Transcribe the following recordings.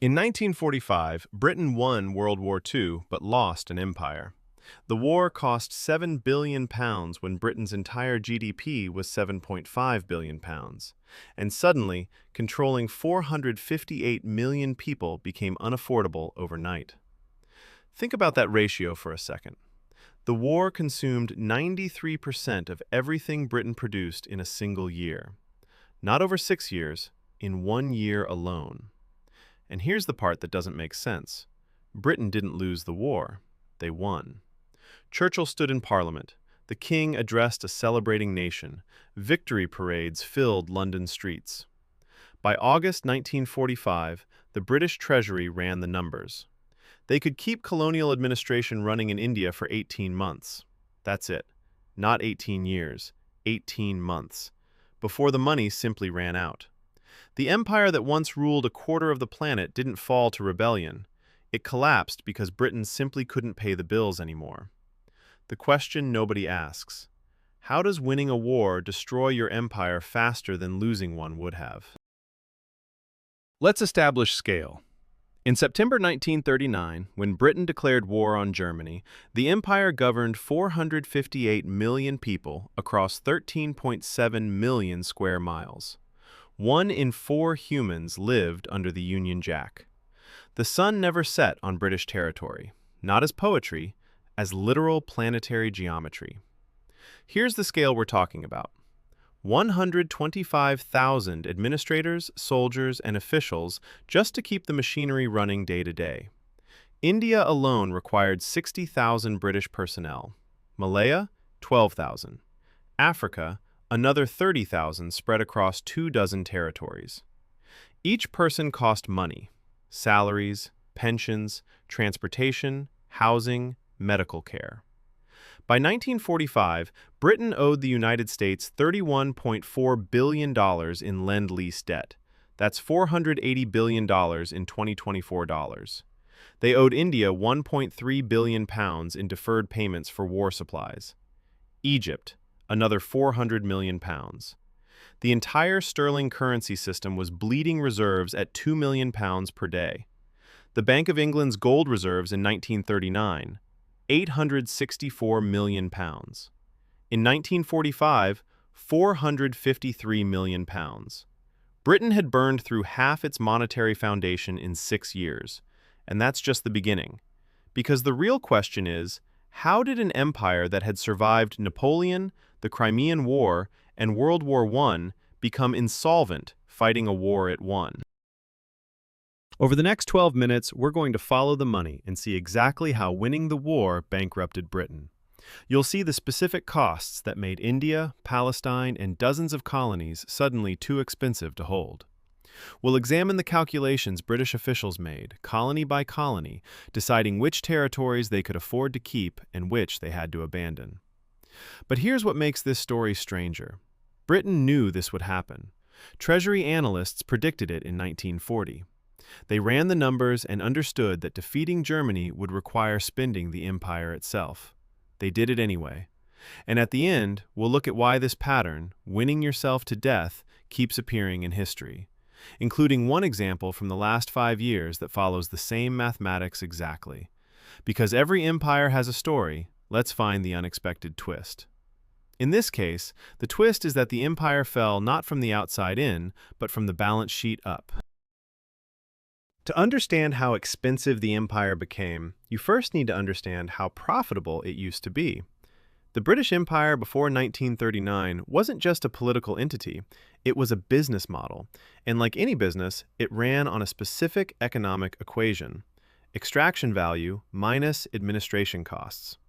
In 1945, Britain won World War II but lost an empire. The war cost £7 billion when Britain's entire GDP was £7.5 billion. And suddenly, controlling 458 million people became unaffordable overnight. Think about that ratio for a second. The war consumed 93% of everything Britain produced in a single year. Not over 6 years, in 1 year alone. And here's the part that doesn't make sense. Britain didn't lose the war. They won. Churchill stood in Parliament. The King addressed a celebrating nation. Victory parades filled London streets. By August 1945, the British Treasury ran the numbers. They could keep colonial administration running in India for 18 months. That's it. Not 18 years, 18 months. Before the money simply ran out. The empire that once ruled a quarter of the planet didn't fall to rebellion. It collapsed because Britain simply couldn't pay the bills anymore. The question nobody asks: how does winning a war destroy your empire faster than losing one would have? Let's establish scale. In September 1939, when Britain declared war on Germany, the empire governed 458 million people across 13.7 million square miles. 1 in 4 humans lived under the Union Jack. The sun never set on British territory, not as poetry, as literal planetary geometry. Here's the scale we're talking about. 125,000 administrators, soldiers, and officials just to keep the machinery running day to day. India alone required 60,000 British personnel. Malaya, 12,000. Africa, another 30,000 spread across 24 territories. Each person cost money: salaries, pensions, transportation, housing, medical care. By 1945, Britain owed the United States $31.4 billion in Lend-Lease debt. That's $480 billion in 2024 dollars. They owed India £1.3 billion in deferred payments for war supplies. Egypt, another £400 million. The entire sterling currency system was bleeding reserves at £2 million per day. The Bank of England's gold reserves in 1939, £864 million. In 1945, £453 million. Britain had burned through half its monetary foundation in 6 years, and that's just the beginning. Because the real question is, how did an empire that had survived Napoleon, the Crimean War, and World War I become insolvent, fighting a war it won? Over the next 12 minutes, we're going to follow the money and see exactly how winning the war bankrupted Britain. You'll see the specific costs that made India, Palestine, and dozens of colonies suddenly too expensive to hold. We'll examine the calculations British officials made, colony by colony, deciding which territories they could afford to keep and which they had to abandon. But here's what makes this story stranger. Britain knew this would happen. Treasury analysts predicted it in 1940. They ran the numbers and understood that defeating Germany would require spending the empire itself. They did it anyway. And at the end, we'll look at why this pattern, winning yourself to death, keeps appearing in history, including one example from the last 5 years that follows the same mathematics exactly. Because every empire has a story, let's find the unexpected twist. In this case, the twist is that the empire fell not from the outside in, but from the balance sheet up. To understand how expensive the empire became, you first need to understand how profitable it used to be. The British Empire before 1939 wasn't just a political entity, it was a business model, and like any business, it ran on a specific economic equation: extraction value minus administration costs.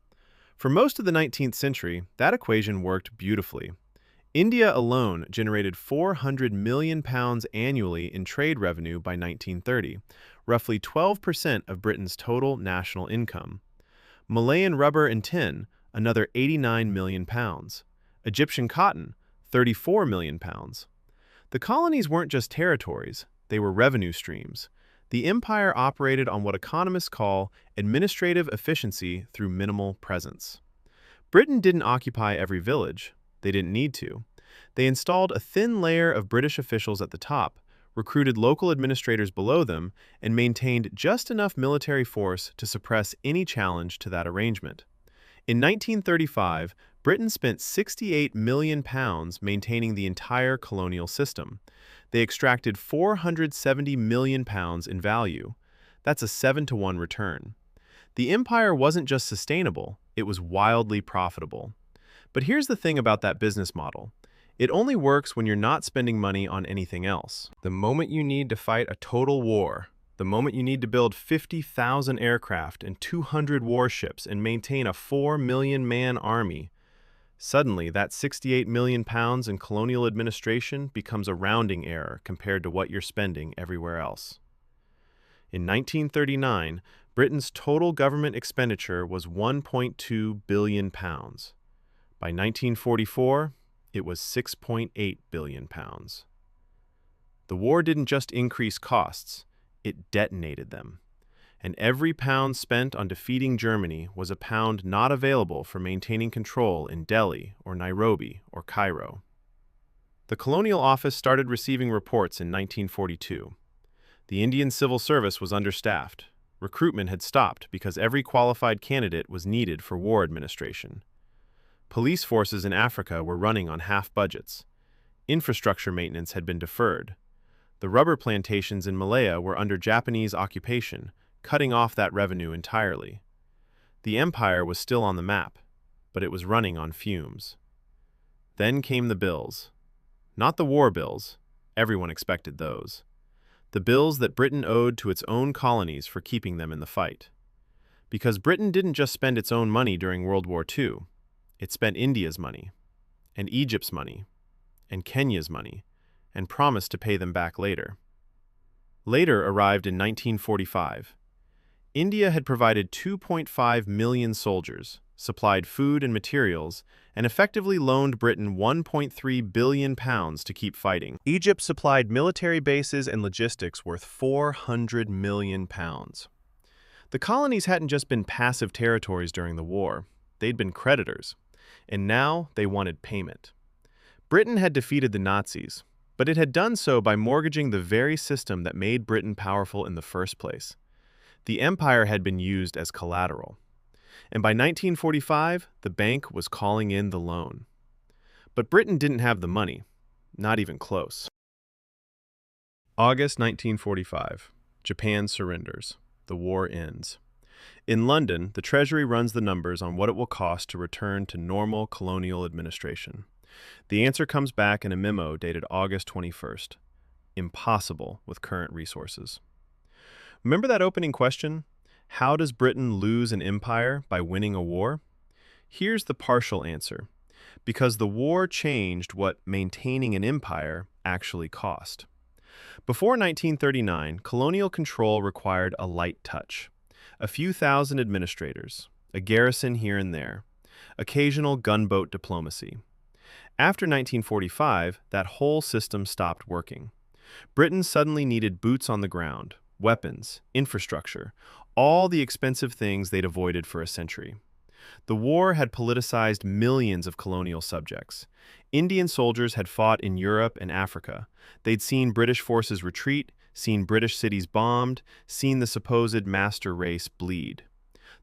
For most of the 19th century, that equation worked beautifully. India alone generated £400 million annually in trade revenue by 1930, roughly 12% of Britain's total national income. Malayan rubber and tin, another £89 million. Egyptian cotton, £34 million. The colonies weren't just territories, they were revenue streams. The empire operated on what economists call administrative efficiency through minimal presence. Britain didn't occupy every village. They didn't need to. They installed a thin layer of British officials at the top, recruited local administrators below them, and maintained just enough military force to suppress any challenge to that arrangement. In 1935, Britain spent £68 million maintaining the entire colonial system. They extracted £470 million in value. That's a 7-to-1 return. The empire wasn't just sustainable, it was wildly profitable. But here's the thing about that business model. It only works when you're not spending money on anything else. The moment you need to fight a total war, the moment you need to build 50,000 aircraft and 200 warships and maintain a 4-million-man army, suddenly that £68 million in colonial administration becomes a rounding error compared to what you're spending everywhere else. In 1939, Britain's total government expenditure was £1.2 billion. By 1944, it was £6.8 billion. The war didn't just increase costs, it detonated them. And every pound spent on defeating Germany was a pound not available for maintaining control in Delhi or Nairobi or Cairo. The Colonial Office started receiving reports in 1942. The Indian civil service was understaffed. Recruitment had stopped because every qualified candidate was needed for war administration. Police forces in Africa were running on half budgets. Infrastructure maintenance had been deferred. The rubber plantations in Malaya were under Japanese occupation, cutting off that revenue entirely. The empire was still on the map, but it was running on fumes. Then came the bills. Not the war bills. Everyone expected those. The bills that Britain owed to its own colonies for keeping them in the fight. Because Britain didn't just spend its own money during World War II. It spent India's money, and Egypt's money, and Kenya's money, and promised to pay them back later. Later arrived in 1945. India had provided 2.5 million soldiers, supplied food and materials, and effectively loaned Britain £1.3 billion to keep fighting. Egypt supplied military bases and logistics worth £400 million. The colonies hadn't just been passive territories during the war, they'd been creditors. And now they wanted payment. Britain had defeated the Nazis, but it had done so by mortgaging the very system that made Britain powerful in the first place. The empire had been used as collateral. And by 1945, the bank was calling in the loan. But Britain didn't have the money, not even close. August 1945. Japan surrenders. The war ends. In London, the Treasury runs the numbers on what it will cost to return to normal colonial administration. The answer comes back in a memo dated August 21st. Impossible with current resources. Remember that opening question? How does Britain lose an empire by winning a war? Here's the partial answer. Because the war changed what maintaining an empire actually cost. Before 1939, colonial control required a light touch. A few thousand administrators, a garrison here and there, occasional gunboat diplomacy. After 1945, that whole system stopped working. Britain suddenly needed boots on the ground, weapons, infrastructure, all the expensive things they'd avoided for a century. The war had politicized millions of colonial subjects. Indian soldiers had fought in Europe and Africa. They'd seen British forces retreat, seen British cities bombed, seen the supposed master race bleed.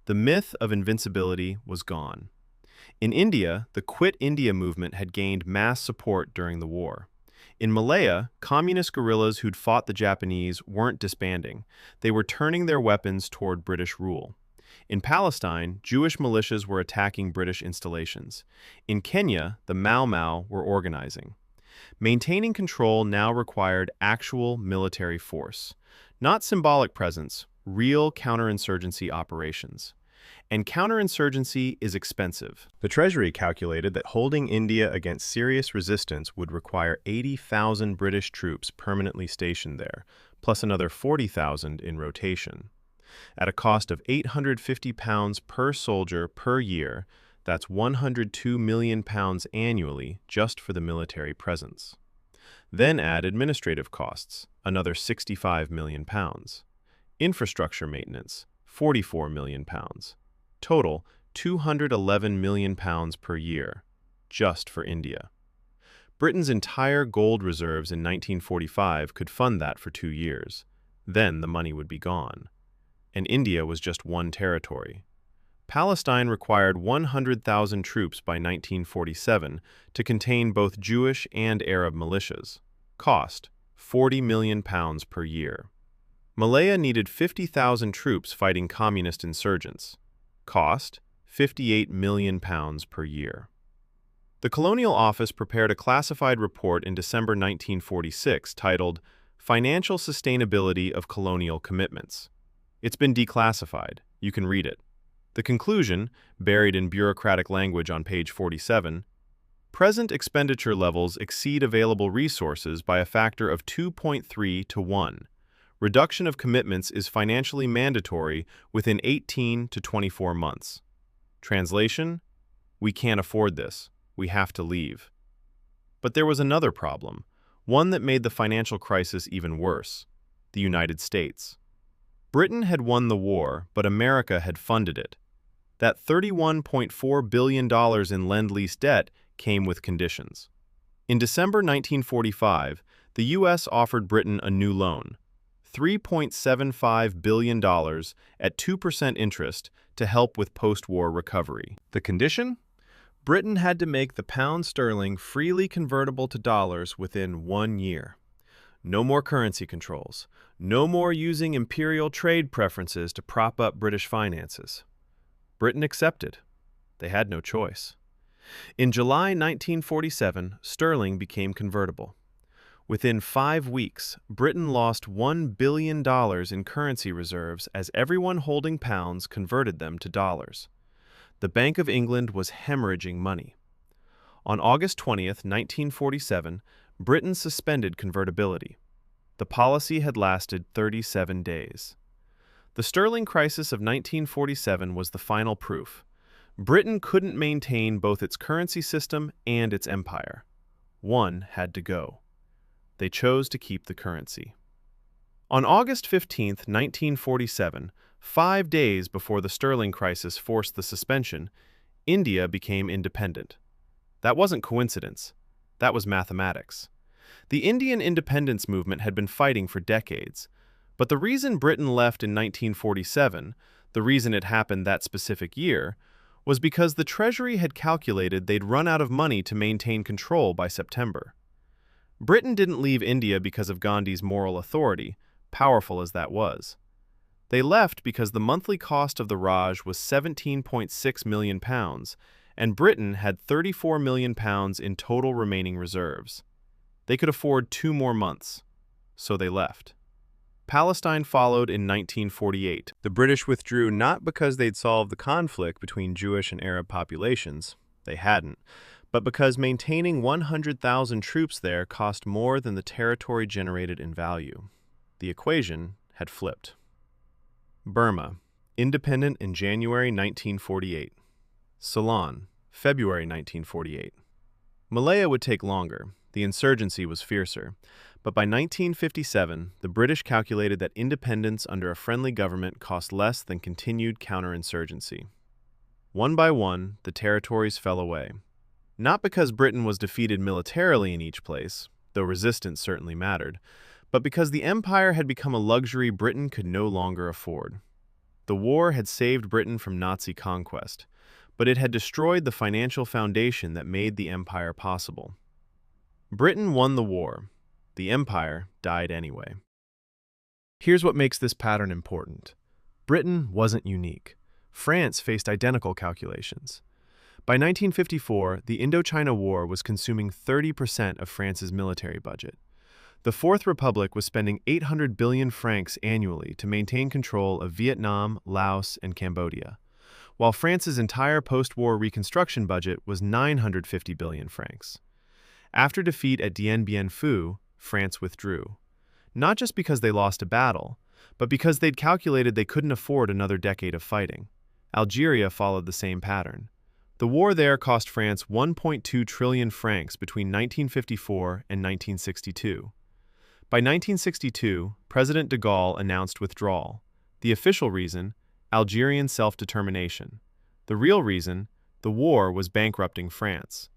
The myth of invincibility was gone. In India, the Quit India movement had gained mass support during the war. In Malaya, communist guerrillas who'd fought the Japanese weren't disbanding. They were turning their weapons toward British rule. In Palestine, Jewish militias were attacking British installations. In Kenya, the Mau Mau were organizing. Maintaining control now required actual military force, not symbolic presence, real counterinsurgency operations. And counterinsurgency is expensive. The Treasury calculated that holding India against serious resistance would require 80,000 British troops permanently stationed there, plus another 40,000 in rotation. At a cost of £850 per soldier per year, that's £102 million annually just for the military presence. Then add administrative costs, another £65 million. Infrastructure maintenance, £44 million. Total, £211 million per year, just for India. Britain's entire gold reserves in 1945 could fund that for 2 years. Then the money would be gone. And India was just one territory. Palestine required 100,000 troops by 1947 to contain both Jewish and Arab militias. Cost, £40 million per year. Malaya needed 50,000 troops fighting communist insurgents. Cost, £58 million per year. The Colonial Office prepared a classified report in December 1946 titled Financial Sustainability of Colonial Commitments. It's been declassified. You can read it. The conclusion, buried in bureaucratic language on page 47, present expenditure levels exceed available resources by a factor of 2.3 to 1. Reduction of commitments is financially mandatory within 18 to 24 months. Translation: we can't afford this. We have to leave. But there was another problem, one that made the financial crisis even worse: the United States. Britain had won the war, but America had funded it. That $31.4 billion in Lend-Lease debt came with conditions. In December 1945, the U.S. offered Britain a new loan, $3.75 billion at 2% interest to help with post-war recovery. The condition? Britain had to make the pound sterling freely convertible to dollars within 1 year. No more currency controls. No more using imperial trade preferences to prop up British finances. Britain accepted. They had no choice. In July 1947, sterling became convertible. Within 5 weeks, Britain lost $1 billion in currency reserves as everyone holding pounds converted them to dollars. The Bank of England was hemorrhaging money. On August 20, 1947, Britain suspended convertibility. The policy had lasted 37 days. The sterling crisis of 1947 was the final proof. Britain couldn't maintain both its currency system and its empire. One had to go. They chose to keep the currency. On August 15, 1947, 5 days before the sterling crisis forced the suspension, India became independent. That wasn't coincidence. That was mathematics. The Indian independence movement had been fighting for decades, but the reason Britain left in 1947, the reason it happened that specific year, was because the Treasury had calculated they'd run out of money to maintain control by September. Britain didn't leave India because of Gandhi's moral authority, powerful as that was. They left because the monthly cost of the Raj was £17.6 million, and Britain had £34 million in total remaining reserves. They could afford 2 more months, so they left. Palestine followed in 1948. The British withdrew not because they'd solved the conflict between Jewish and Arab populations. They hadn't. But because maintaining 100,000 troops there cost more than the territory generated in value. The equation had flipped. Burma, independent in January 1948. Ceylon, February 1948. Malaya would take longer. The insurgency was fiercer. But by 1957, the British calculated that independence under a friendly government cost less than continued counterinsurgency. One by one, the territories fell away. Not because Britain was defeated militarily in each place, though resistance certainly mattered, but because the empire had become a luxury Britain could no longer afford. The war had saved Britain from Nazi conquest, but it had destroyed the financial foundation that made the empire possible. Britain won the war. The empire died anyway. Here's what makes this pattern important. Britain wasn't unique. France faced identical calculations. By 1954, the Indochina War was consuming 30% of France's military budget. The Fourth Republic was spending 800 billion francs annually to maintain control of Vietnam, Laos, and Cambodia, while France's entire post-war reconstruction budget was 950 billion francs. After defeat at Dien Bien Phu, France withdrew. Not just because they lost a battle, but because they'd calculated they couldn't afford another decade of fighting. Algeria followed the same pattern. The war there cost France 1.2 trillion francs between 1954 and 1962. By 1962, President de Gaulle announced withdrawal. The official reason, Algerian self-determination. The real reason, the war was bankrupting France.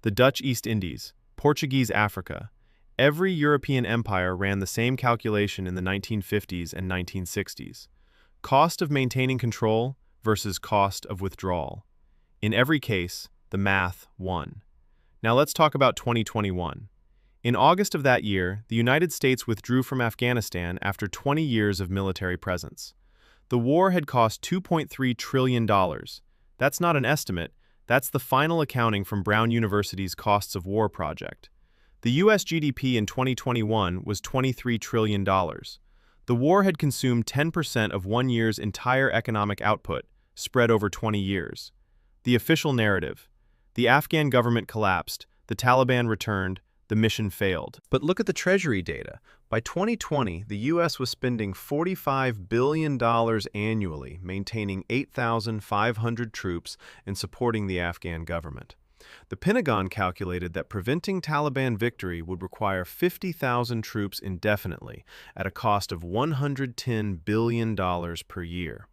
The Dutch East Indies, Portuguese Africa. Every European empire ran the same calculation in the 1950s and 1960s. Cost of maintaining control versus cost of withdrawal. In every case, the math won. Now let's talk about 2021. In August of that year, the United States withdrew from Afghanistan after 20 years of military presence. The war had cost $2.3 trillion. That's not an estimate, that's the final accounting from Brown University's Costs of War project. The U.S. GDP in 2021 was $23 trillion. The war had consumed 10% of 1 year's entire economic output, spread over 20 years. The official narrative: the Afghan government collapsed, the Taliban returned, the mission failed. But look at the Treasury data. By 2020, the U.S. was spending $45 billion annually, maintaining 8,500 troops and supporting the Afghan government. The Pentagon calculated that preventing Taliban victory would require 50,000 troops indefinitely, at a cost of $110 billion per year.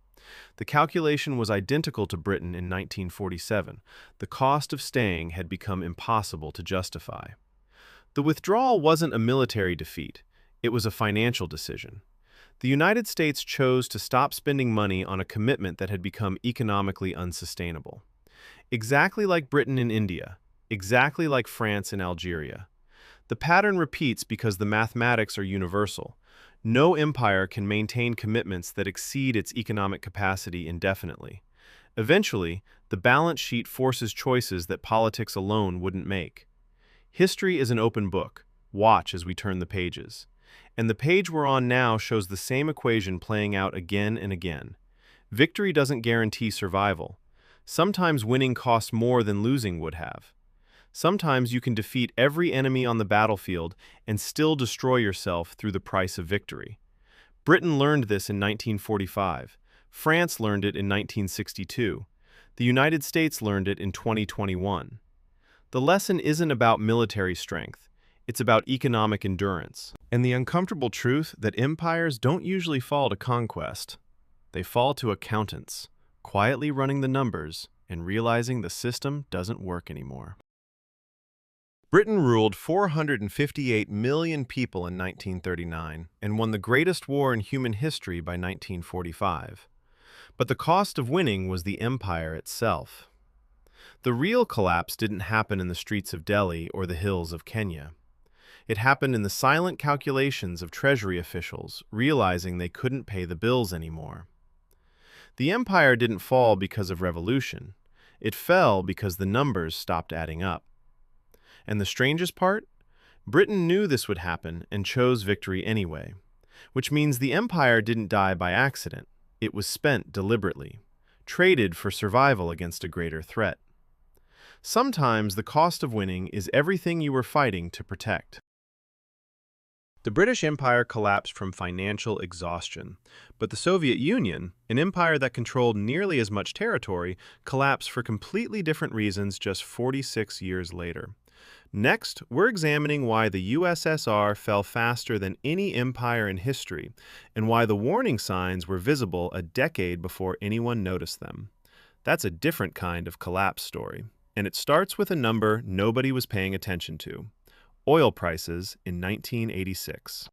The calculation was identical to Britain in 1947. The cost of staying had become impossible to justify. The withdrawal wasn't a military defeat, it was a financial decision. The United States chose to stop spending money on a commitment that had become economically unsustainable. Exactly like Britain and India, exactly like France and Algeria. The pattern repeats because the mathematics are universal. No empire can maintain commitments that exceed its economic capacity indefinitely. Eventually, the balance sheet forces choices that politics alone wouldn't make. History is an open book. Watch as we turn the pages. And the page we're on now shows the same equation playing out again and again. Victory doesn't guarantee survival. Sometimes winning costs more than losing would have. Sometimes you can defeat every enemy on the battlefield and still destroy yourself through the price of victory. Britain learned this in 1945. France learned it in 1962. The United States learned it in 2021. The lesson isn't about military strength. It's about economic endurance. And the uncomfortable truth that empires don't usually fall to conquest. They fall to accountants, quietly running the numbers and realizing the system doesn't work anymore. Britain ruled 458 million people in 1939 and won the greatest war in human history by 1945. But the cost of winning was the empire itself. The real collapse didn't happen in the streets of Delhi or the hills of Kenya. It happened in the silent calculations of Treasury officials, realizing they couldn't pay the bills anymore. The empire didn't fall because of revolution. It fell because the numbers stopped adding up. And the strangest part? Britain knew this would happen and chose victory anyway, which means the empire didn't die by accident. It was spent deliberately, traded for survival against a greater threat. Sometimes the cost of winning is everything you were fighting to protect. The British Empire collapsed from financial exhaustion, but the Soviet Union, an empire that controlled nearly as much territory, collapsed for completely different reasons just 46 years later. Next, we're examining why the USSR fell faster than any empire in history, and why the warning signs were visible a decade before anyone noticed them. That's a different kind of collapse story. And it starts with a number nobody was paying attention to: oil prices in 1986.